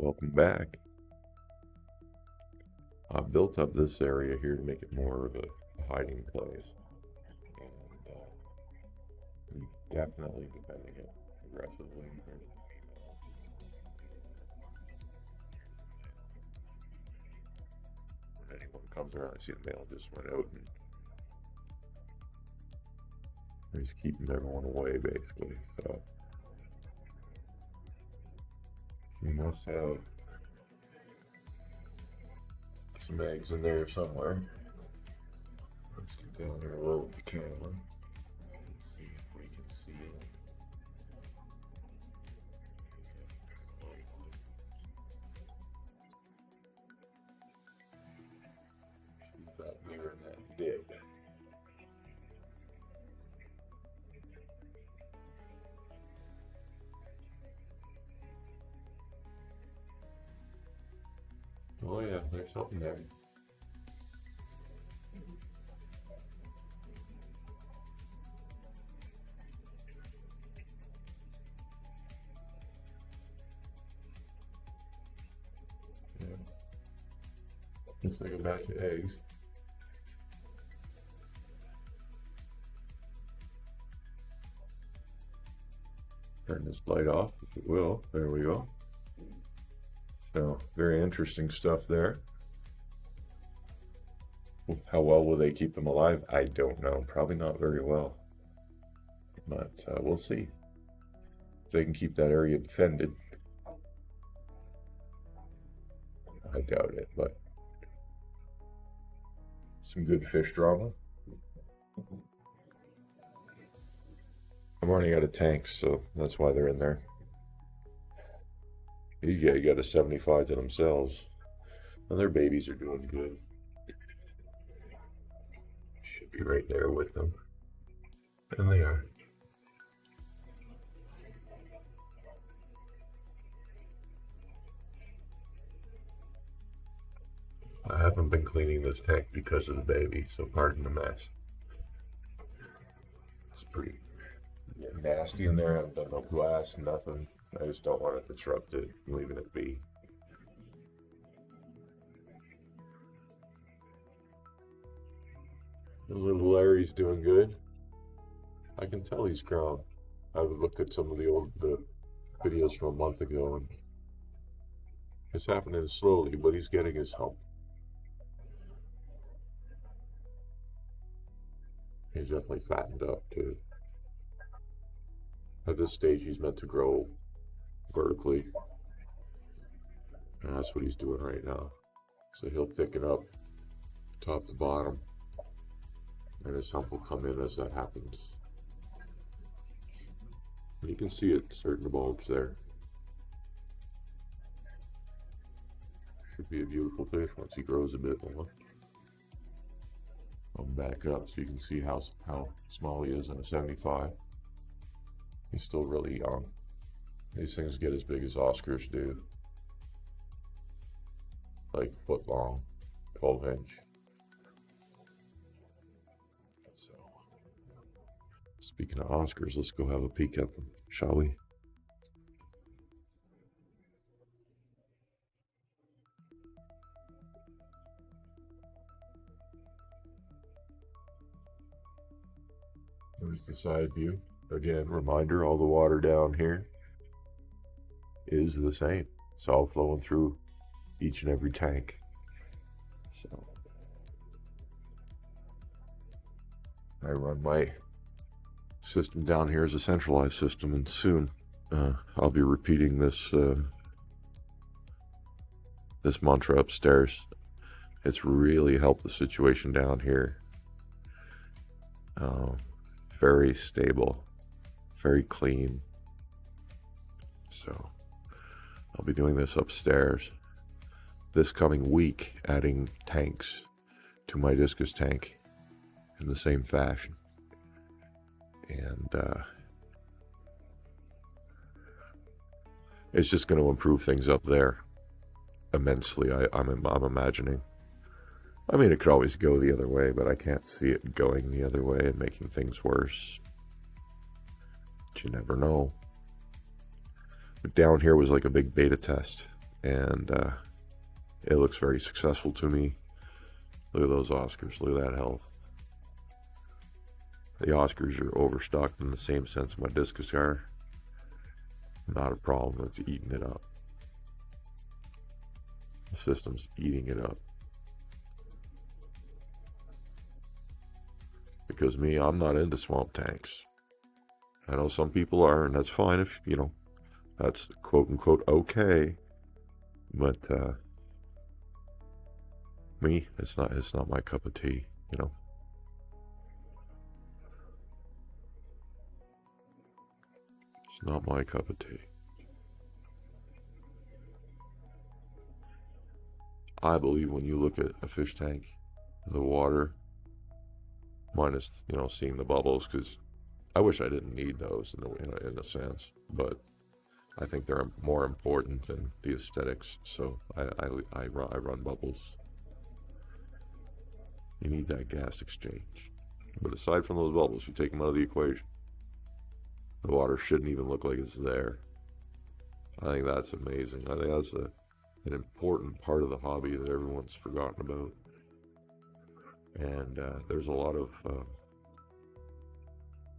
Welcome back. I've built up this area here to make it more of a hiding place. And I'm definitely defending it aggressively. When anyone comes around, I see the male just went out and he's keeping everyone away basically. So he must have some eggs in there somewhere. Let's get down here a little with the camera and see if we can see it. She's about there in that dip. Oh yeah, there's something there. Yeah. Looks like a batch of eggs. Turn this light off if it will. There we go. So, very interesting stuff there. How well will they keep them alive? I don't know. Probably not very well. But we'll see. If they can keep that area defended. I doubt it, but some good fish drama. I'm running out of tanks, so that's why they're in there. These guys got a 75 to themselves. And their babies are doing good. Should be right there with them. And they are. I haven't been cleaning this tank because of the baby, so pardon the mess. It's pretty nasty in there. I haven't done no glass, nothing. I just don't want to disrupt it, leaving it be. The little Larry's doing good. I can tell he's grown. I've looked at some of the videos from a month ago, and it's happening slowly, but he's getting his hump. He's definitely fattened up too. At this stage, he's meant to grow vertically, and that's what he's doing right now. So he'll thicken up top to bottom, and his hump will come in as that happens. You can see it starting to bulge there. Should be a beautiful fish once he grows a bit more. I'll back up so you can see how small he is in a 75. He's still really young. These things get as big as Oscars do. Like foot long, 12 inch. So, speaking of Oscars, let's go have a peek at them, shall we? There's the side view. Again, reminder, all the water down here is the same. It's all flowing through each and every tank. So I run my system down here as a centralized system, and soon I'll be repeating this this mantra upstairs. It's really helped the situation down here. Very stable, very clean. So I'll be doing this upstairs this coming week, adding tanks to my Discus tank in the same fashion. And it's just going to improve things up there immensely, I'm imagining. I mean, it could always go the other way, but I can't see it going the other way and making things worse. But you never know. But down here was like a big beta test. and it looks very successful to me. Look at those Oscars. Look at that health. The Oscars are overstocked in the same sense my Discus are. Not a problem. It's eating it up. The system's eating it up. Because me, I'm not into swamp tanks. I know some people are, and that's fine if, you know, that's quote unquote okay. But me, it's not my cup of tea, you know. It's not my cup of tea. I believe when you look at a fish tank, the water, minus, you know, seeing the bubbles, because I wish I didn't need those in a sense, but I think they're more important than the aesthetics, so I run bubbles. You need that gas exchange. But aside from those bubbles, you take them out of the equation. The water shouldn't even look like it's there. I think that's amazing. I think that's an important part of the hobby that everyone's forgotten about. And there's a lot of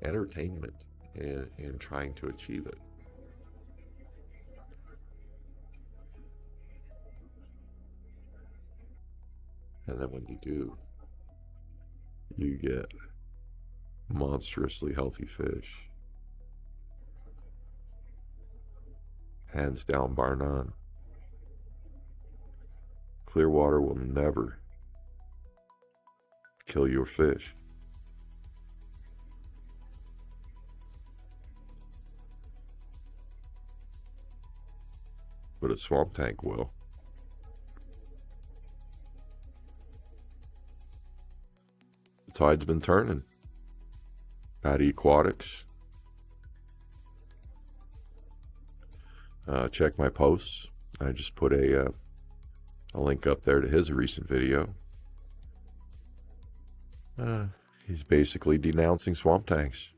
entertainment in trying to achieve it. And then when you do, you get monstrously healthy fish. Hands down, bar none. Clear water will never kill your fish. But a swamp tank will. The tide's been turning. Patty Aquatics. Check my posts. I just put a link up there to his recent video. He's basically denouncing swamp tanks.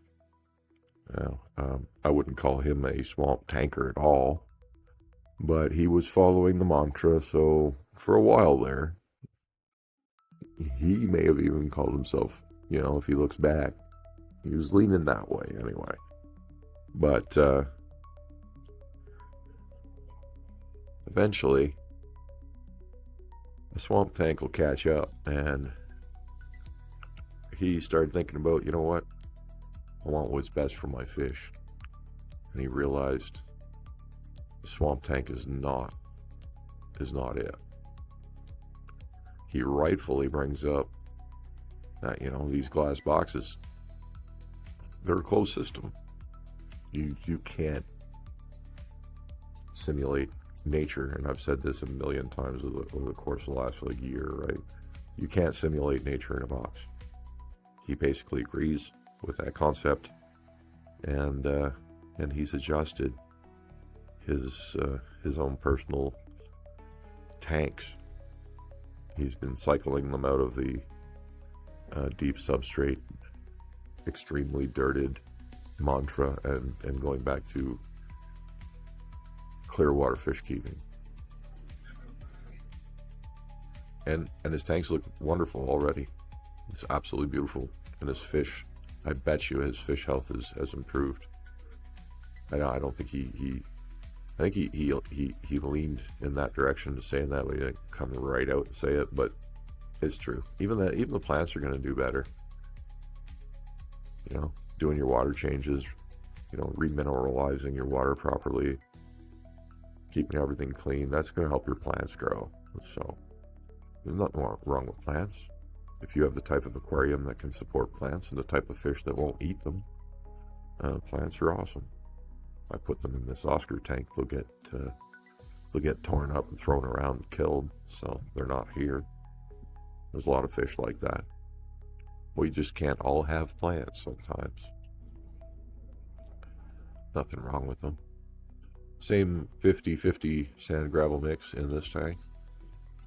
I wouldn't call him a swamp tanker at all, but he was following the mantra, so for a while there, he may have even called himself, you know, if he looks back, he was leaning that way anyway. But eventually, a swamp tank will catch up, and he started thinking about, you know what, I want what's best for my fish. And he realized the swamp tank is not it. He rightfully brings up that, you know, these glass boxes, they're a closed system. You can't simulate nature, and I've said this a million times over the course of the last like year, right? You can't simulate nature in a box. He basically agrees with that concept, and he's adjusted his own personal tanks. He's been cycling them out of the deep substrate, extremely dirted mantra, and going back to clear water fish keeping. And his tanks look wonderful already. It's absolutely beautiful. And his fish, I bet you his fish health has improved. I don't think I think he leaned in that direction to saying that, but he didn't come right out and say it, but it's true. Even the plants are going to do better. You know, doing your water changes, you know, remineralizing your water properly, keeping everything clean, that's going to help your plants grow. So there's nothing wrong with plants. If you have the type of aquarium that can support plants and the type of fish that won't eat them, plants are awesome. If I put them in this Oscar tank, they'll get torn up and thrown around and killed, so they're not here. There's a lot of fish like that. We just can't all have plants sometimes. Nothing wrong with them. Same 50-50 sand gravel mix in this tank.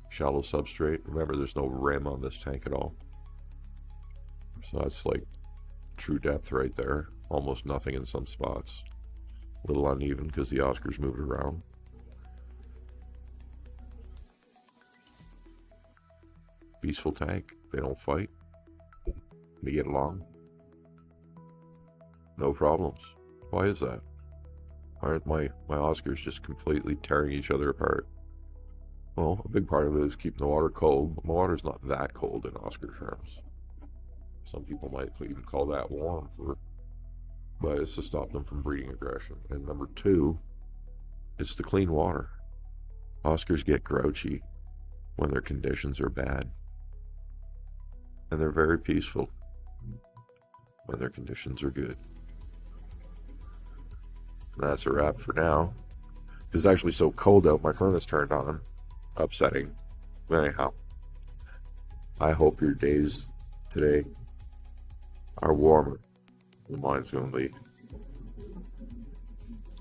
Shallow substrate. Remember, there's no rim on this tank at all. So that's like true depth right there. Almost nothing in some spots. A little uneven because the Oscars moved around. Peaceful tank. They don't fight. They get along. No problems. Why is that? Aren't my Oscars just completely tearing each other apart? Well, a big part of it is keeping the water cold, but my water's not that cold in Oscar terms. Some people might even call that warm, but it's to stop them from breeding aggression. And number two, it's to clean water. Oscars get grouchy when their conditions are bad, and they're very peaceful when their conditions are good. And that's a wrap for now. It's actually so cold out, my furnace turned on. Upsetting. Anyhow, I hope your days today are warmer than mine's going to be.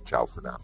Ciao for now.